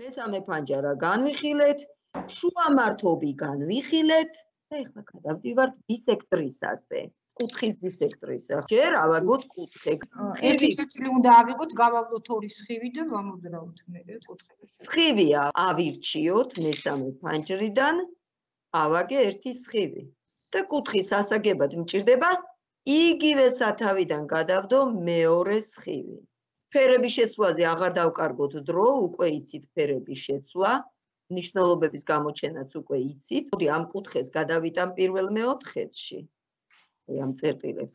მესამე ფანჯარა განვიხილეთ, შუამართობი განვიხილეთ და ეხლა გადავდივართ ბისექტრისაზე. კუთხის ბისექტრისა. ჯერ ავაგოთ კუთხე. ერთი წერტილი უნდა ავიღოთ, გავავლოთ ორი სხივი და ვამოძრავოთ მერე კუთხე. სხივია ავირჩიოთ მესამე ფანჯრიდან, ავაგე ერთი სხივი. და კუთხის ასაგებად მჭირდება იგივე სათავიდან გადავდო მეორე სხივი. ფერების შეცვლაზე აღარ დავკარგოთ დრო, უკვე იცით ფერების შეცვლა, ნიშნულობების გამოჩენაც უკვე იცით. მოდი ამ კუთხეს გადავიტან პირველ მეოთხედში. ამ წერტილებს.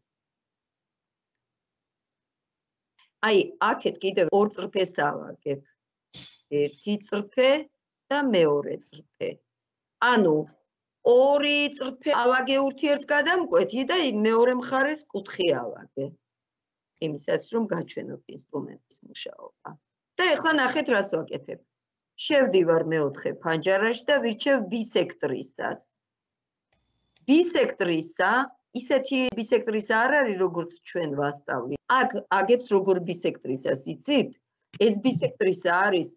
აი, აქეთ კიდევ ორ წრფეს ავაგებ. ერთი წრფე და მეორე წრფე. ანუ ორი წრფე ავაგე ურთიერთგადამკვეთი და მეორე მხარეს კუთხე ავაგე. იმისაც რომ გაჩვენოთ ინსტრუმენტის მუშაობა. და ეხლა ნახეთ რას ვაკეთებ. შევდივარ მეოთხე ფანჯარაში და ვირჩევ ბისექტრისას. ბისექტრისა ისეთი ბისექტრისა არ არის როგორც ჩვენ ვასწავლით. აქ აგებს როგორ ბისექტრისას იცით? ეს ბისექტრისა არის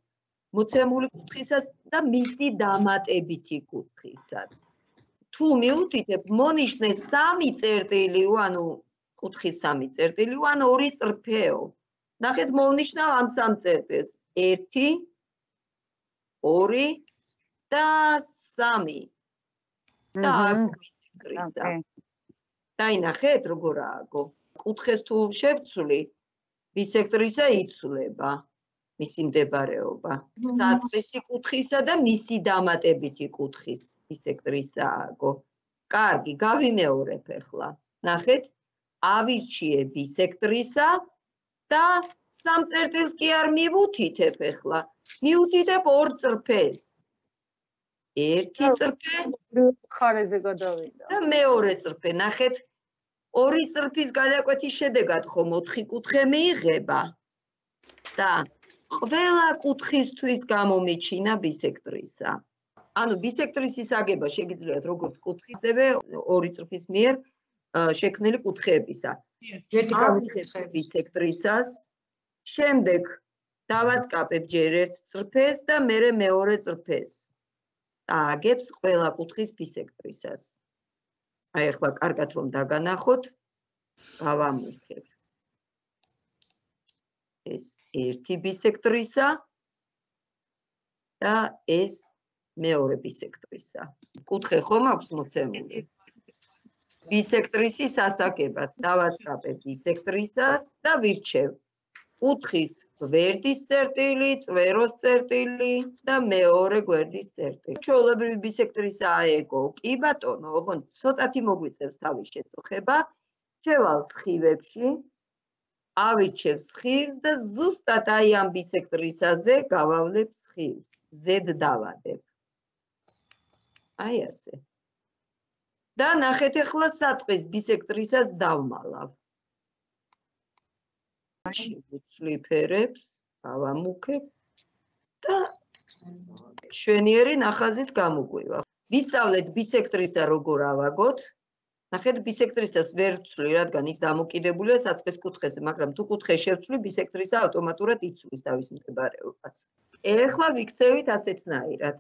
მოცემული კუთხისას და მისი დამატებითი კუთხისაც. თუ მიუთითებ მონიშნე სამი წერტილიო, ანუ კუთხის სამი წერტილიო, ან ორი წრფეო. ნახეთ მოვნიშნავ ამ სამ წერტილს. 1 2 და 3. და აქ ბისექტრისა. დაინახეთ როგორ ააგო. კუთხეს თუ შევცვლი, ბისექტრისა იცვლება მისი მდებარეობა. საწყისი კუთხისა და მისი დამატებითი კუთხის ბისექტრისა ააგო. კარგი, გავიმეორებ ახლა. ნახეთ, ავირჩიე ბისექტრისა და სამ წერტილს კი არ მივუთითებ ახლა. მივუთითებ ორ წრფეს. ერთი წრფე მხარეზე გადავიდა. და მეორე წრფე. ნახეთ, ორი წრფის გადაკვეთის შედეგად ხომ 4 კუთხე მიიღება და ყველა კუთხისთვის გამომიჩინა ბისექტრისა. ანუ ბისექტრისის აგება შეგიძლიათ როგორც კუთხისევე ორი წრფის მიერ შექმნილი კუთხეებისა. ვერტიკალური ბისექტრისას, შემდეგ დავაწყაპებ ჯერ ერთ წრფეს და მერე მეორე წრფეს. აგებს ყველა კუთხის ბისექტრისას. აი ახლა კარგად რომ დაგანახოთ, გავამუქებ. ეს ერთი ბისექტრისა და ეს მეორე ბისექტრისა. კუთხე ხომ აქვს მოცემული? ბისექტრისის ასაგებას დავაწყაპებ ბისექტრისას და ვირჩევ კუთხის გვერდის წერტილი, წვეროს წერტილი და მეორე გვერდის წერტილი. ჩვეულებრივი ბისექტრისაა ეგო. კი ბატონო, ოღონდ ცოტათი მოგვიწევს თავის შეწუხება. შევალ სხივებში, ავირჩევ სხივს და ზუსტად აი ამ ბისექტრისაზე გავავლებ სხივს. ზედ დავადებ. აი ასე. და ნახეთ ახლა საწყის ბისექტრისას დავმალავ. შევუცვლი ფერებს, ავამუქებ და შვენიერი ნახაზის გამოგვივა. ვისწავლეთ ბისექტრისა როგორ ავაგოთ. ნახეთ ბისექტრისას ვერ ვცვლი, რადგან ის დამოკიდებულია საწყის კუთხეზე, მაგრამ თუ კუთხე შევცვლი, ბისექტრისა ავტომატურად იცვლის თავის მდებარეობას. ეხლა ვიქცევით ასეთნაირად.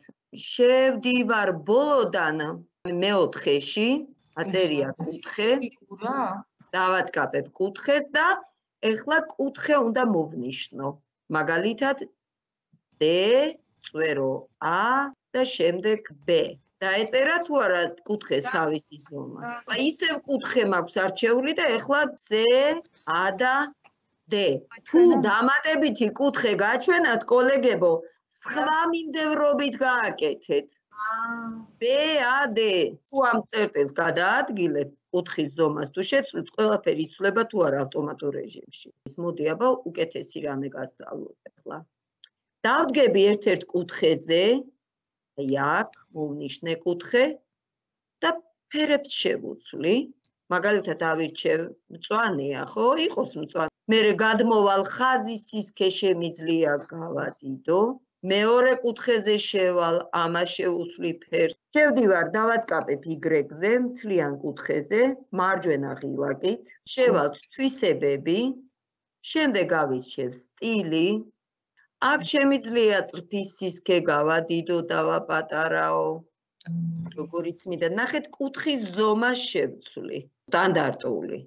შევდივარ ბოლოდან მეოთხეში, აწერია კუთხე, დავაწყაპებ კუთხეს და ეხლა კუთხე უნდა მოვნიშნო. მაგალითად D, წვერო A და შემდეგ B. დაეწერა თუ არა კუთხეს თავისი ზომა. ისევ კუთხე მაქვს არჩეული და ეხლა C, A და D. თუ დამატებითი კუთხე გაჩვენათ, კოლეგებო, სხვა მიმდევრობით გააკეთეთ. B, A, D. თუ ამ წერტილს გადაადგილებ კუთხის ზომას თუ შეცვლით, ყველაფერი იცვლება თუ არა ავტომატურ რეჟიმში. მოდი აბა უკეთესი რამე გასწავლოთ ახლა. დავდგები ერთ-ერთ კუთხეზე, აი აქ მოვნიშნე კუთხე და ფერებს შევუცვლი. მაგალითად ავირჩევ მწვანეა, ხო? იყოს მწვანე. მერე გადმოვალ ხაზის სისქე შემიძლია გავადიდო. მეორე კუთხეზე შევალ, ამას შევუცვლი ფერს. შევდივარ, დავაწყაპებ Y-ზე, მთლიან კუთხეზე, მარჯვენა ღილაკით. შევალ თვისებები. შემდეგ ავირჩევ სტილი. აქ შემიძლია წრფის სისქე გავადიდო, დავაპატარაო. როგორიც მინდა. ნახეთ, კუთხის ზომა შევცვლი, სტანდარტული.